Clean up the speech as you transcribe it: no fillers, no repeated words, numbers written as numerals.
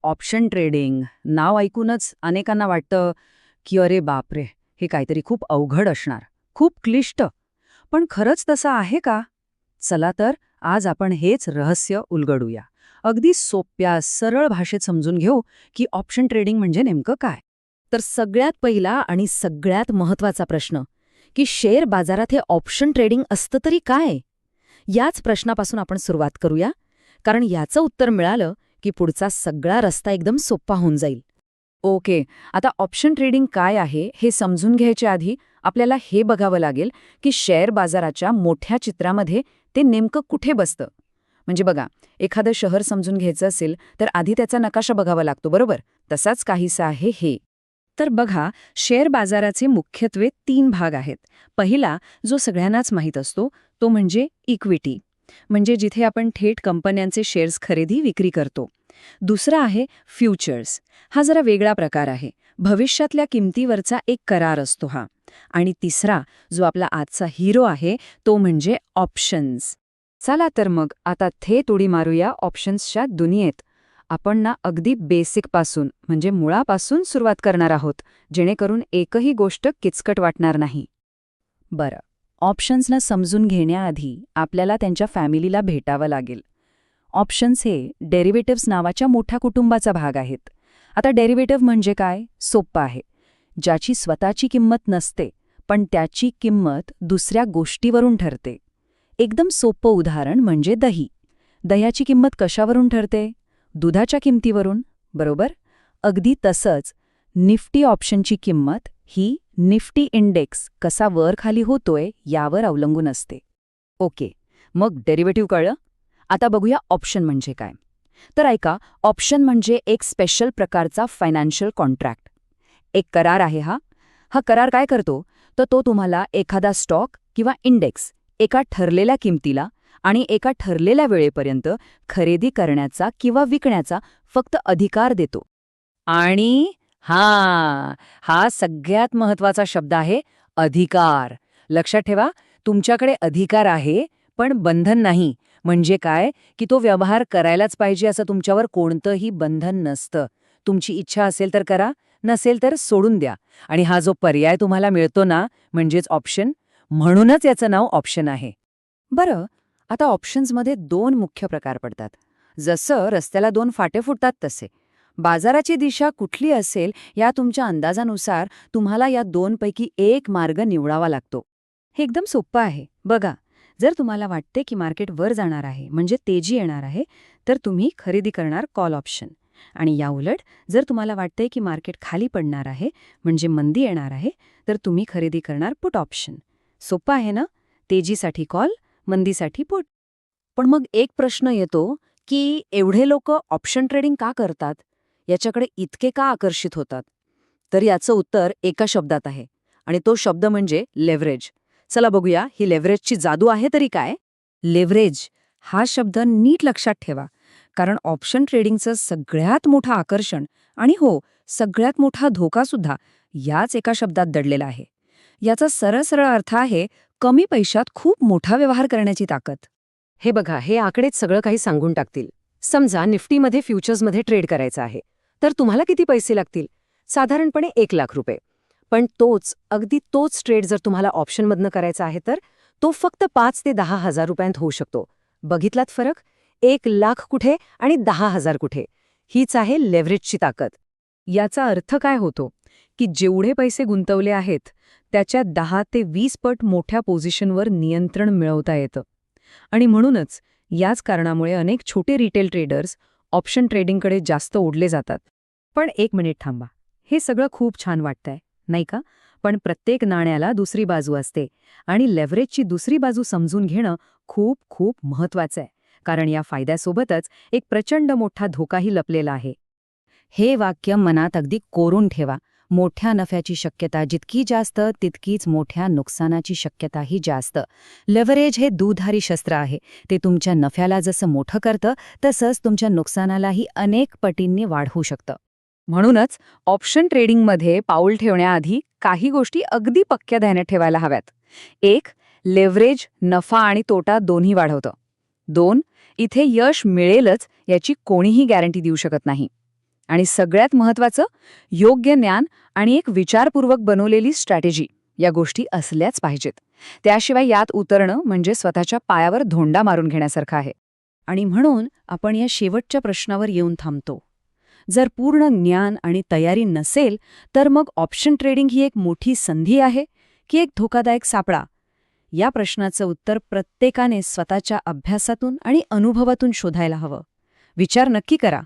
Option trading नाव ऐकूनच अनेकांना वाटतं की अरे बापरे, हे काहीतरी खूप अवघड असणार, खूप क्लिष्ट. पण खरंच तसं आहे का? चला तर आज आपण हेच रहस्य उलगडूया. अगदी सोप्या सरळ भाषेत समजून घेऊ की ऑप्शन ट्रेडिंग म्हणजे नेमकं काय. तर सगळ्यात पहिला आणि सगळ्यात महत्त्वाचा प्रश्न की शेअर बाजारात हे ऑप्शन ट्रेडिंग असतं तरी काय? याच प्रश्नापासून आपण सुरुवात करूया, कारण याचं उत्तर मिळालं की पुढचा सगळा रस्ता एकदम सोपा होऊन जाईल. ओके, आता ऑप्शन ट्रेडिंग काय आहे हे समजून घ्यायच्या आधी आपल्याला हे बघावं लागेल की शेअर बाजाराच्या मोठ्या चित्रामध्ये ते नेमकं कुठे बसतं. म्हणजे बघा, एखादं शहर समजून घ्यायचं असेल तर आधी त्याचा नकाशा बघावा लागतो, बरोबर? तसाच काहीसा आहे हे. तर बघा, शेअर बाजाराचे मुख्यत्वे 3 भाग आहेत. पहिला, जो सगळ्यांनाच माहीत असतो, तो म्हणजे इक्विटी, म्हणजे जिथे आपण थेट कंपन्यांचे शेअर्स खरेदी विक्री करतो. दुसरा आहे फ्युचर्स. हा जरा वेगळा प्रकार आहे. भविष्यातल्या किमतीवरचा एक करार असतो हा. आणि तिसरा, जो आपला आजचा हिरो आहे, तो म्हणजे ऑप्शन्स. चला तर मग आता थेट उडी मारूया ऑप्शन्सच्या दुनियेत. आपण ना अगदी बेसिकपासून म्हणजे मुळापासून सुरुवात करणार आहोत, जेणेकरून एकही गोष्ट किचकट वाटणार नाही. बरं, ऑप्शन्सना समजून घेण्याआधी आपल्याला त्यांच्या फॅमिलीला भेटावं लागेल. ऑप्शन्स हे डेरिव्हेटिव्हज नावाच्या मोठ्या कुटुंबाचा भाग आहेत. आता डेरिव्हेटिव्ह म्हणजे काय? सोप्पं आहे. ज्याची स्वतःची किंमत नसते, पण त्याची किंमत दुसऱ्या गोष्टीवरून ठरते. एकदम सोपं उदाहरण म्हणजे दही. दह्याची किंमत कशावरून ठरते? दुधाच्या किमतीवरून, बरोबर? अगदी तसंच निफ्टी ऑप्शनची किंमत ही निफ्टी इंडेक्स कसा वर खाली होतोय यावर अवलंबून असते. ओके, मग डेरिव्हेटिव्ह कळलं? आता बघूया ऑप्शन म्हणजे काय. तर ऐका, ऑप्शन म्हणजे एक स्पेशल प्रकारचा फायनान्शियल कॉन्ट्रॅक्ट. एक करार आहे हा. हा करार काय करतो? तर तो तुम्हाला एखादा स्टॉक किंवा इंडेक्स एका ठरलेल्या किमतीला आणि एका ठरलेल्या वेळेपर्यंत खरेदी करण्याचा किंवा विकण्याचा फक्त अधिकार देतो. आणि हा सगळ्यात महत्वाचा शब्द आहे, अधिकार. लक्षात ठेवा, तुमच्याकडे अधिकार आहे, पण बंधन नाही. म्हणजे काय की तो व्यवहार करायलाच पाहिजे असं तुमच्यावर कोणतंही बंधन नसतं. तुमची इच्छा असेल तर करा, नसेल तर सोडून द्या. आणि हा जो पर्याय तुम्हाला मिळतो ना, म्हणजेच ऑप्शन, म्हणूनच याचं नाव ऑप्शन आहे. बरं, आता ऑप्शन्समध्ये 2 मुख्य प्रकार पडतात. जसं रस्त्याला 2 फाटे फुटतात तसे. बाजाराची दिशा कुठली असेल या तुमच्या अंदाजानुसार तुम्हाला या 2 पैकी एक मार्ग निवडावा लागतो. हे एकदम सोपं आहे. बघा, जर तुम्हाला वाटते की मार्केट वर जाणार आहे म्हणजे तेजी येणार आहे, तर तुम्ही खरेदी करणार कॉल ऑप्शन. आणि याउलट जर तुम्हाला वाटते की मार्केट खाली पडणार आहे म्हणजे मंदी येणार आहे, तर तुम्ही खरेदी करणार पुट ऑप्शन. सोपं आहे ना? तेजीसाठी कॉल, मंदीसाठी पुट. पण मग एक प्रश्न येतो की एवढे लोक ऑप्शन ट्रेडिंग का करतात? याच्याकडे इतके का आकर्षित होतात? तर याचं उत्तर एका शब्दात आहे, आणि तो शब्द म्हणजे लेव्हरेज. चला बघूया, ही लेव्हरेजची जादू आहे तरी काय? लेव्हरेज हा शब्द नीट लक्षात ठेवा, कारण ऑप्शन ट्रेडिंगचं सगळ्यात मोठं आकर्षण आणि हो, सगळ्यात मोठा धोकासुद्धा याच एका शब्दात दडलेला आहे. याचा सरळ सरळ अर्थ आहे कमी पैशात खूप मोठा व्यवहार करण्याची ताकद. हे बघा, हे आकडेच सगळं काही सांगून टाकतील. समजा निफ्टीमध्ये फ्युचर्समध्ये ट्रेड करायचं आहे, तर तुम्हाला किती पैसे लागतील? साधारणपणे 1,00,000 रुपये. पण अगदी तोच ट्रेड जर तुम्हाला ऑप्शनमधनं करायचा आहे तर तो फक्त 5 ते 10,000 रुपयांत होऊ शकतो. बघितलात फरक? 1,00,000 कुठे आणि 10,000 कुठे? हीच आहे लेव्हरेजची ताकद. याचा अर्थ काय होतो? की जेवढे पैसे गुंतवले आहेत त्याच्या 10 ते 20 पट मोठ्या पोझिशनवर नियंत्रण मिळवता येतं. आणि म्हणूनच याच कारणामुळे अनेक छोटे रिटेल ट्रेडर्स ऑप्शन ट्रेडिंगकडे जास्त ओढले जातात. पण एक मिनिट थांबा. हे सगळं खूप छान वाटतंय, नाही का? पण प्रत्येक नाण्याला दुसरी बाजू असते, आणि लेव्हरेजची दुसरी बाजू समजून घेणं खूप खूप महत्वाचं आहे, कारण या फायद्यासोबतच एक प्रचंड मोठा धोकाही लपलेला आहे. हे वाक्य मनात अगदी कोरून ठेवा. मोठ्या नफ्याची शक्यता जितकी जास्त, तितकीच मोठ्या नुकसानाची शक्यताही जास्त. लेव्हरेज हे दुधारी शस्त्र आहे. ते तुमच्या नफ्याला जसं मोठं करतं, तसंच तुमच्या नुकसानालाही अनेक पटींनी वाढवू शकतं. म्हणूनच ऑप्शन ट्रेडिंगमध्ये पाऊल ठेवण्याआधी काही गोष्टी अगदी पक्क्या ध्यानात ठेवायला हव्यात. 1. लेव्हरेज नफा आणि तोटा दोन्ही वाढवतं. 2. इथे यश मिळेलच याची कोणीही गॅरंटी देऊ शकत नाही. आणि सगळ्यात महत्त्वाचं, योग्य ज्ञान आणि एक विचारपूर्वक बनवलेली स्ट्रॅटेजी या गोष्टी असल्याच पाहिजेत. त्याशिवाय यात उतरणं म्हणजे स्वतःच्या पायावर धोंडा मारून घेण्यासारखं आहे. आणि म्हणून आपण या शेवटच्या प्रश्नावर येऊन थांबतो. जर पूर्ण ज्ञान आणि तयारी नसेल, तर मग ऑप्शन ट्रेडिंग ही एक मोठी संधी आहे की एक धोकादायक सापळा? या प्रश्नाचं उत्तर प्रत्येकाने स्वतःच्या अभ्यासातून आणि अनुभवातून शोधायला हवं. विचार नक्की करा.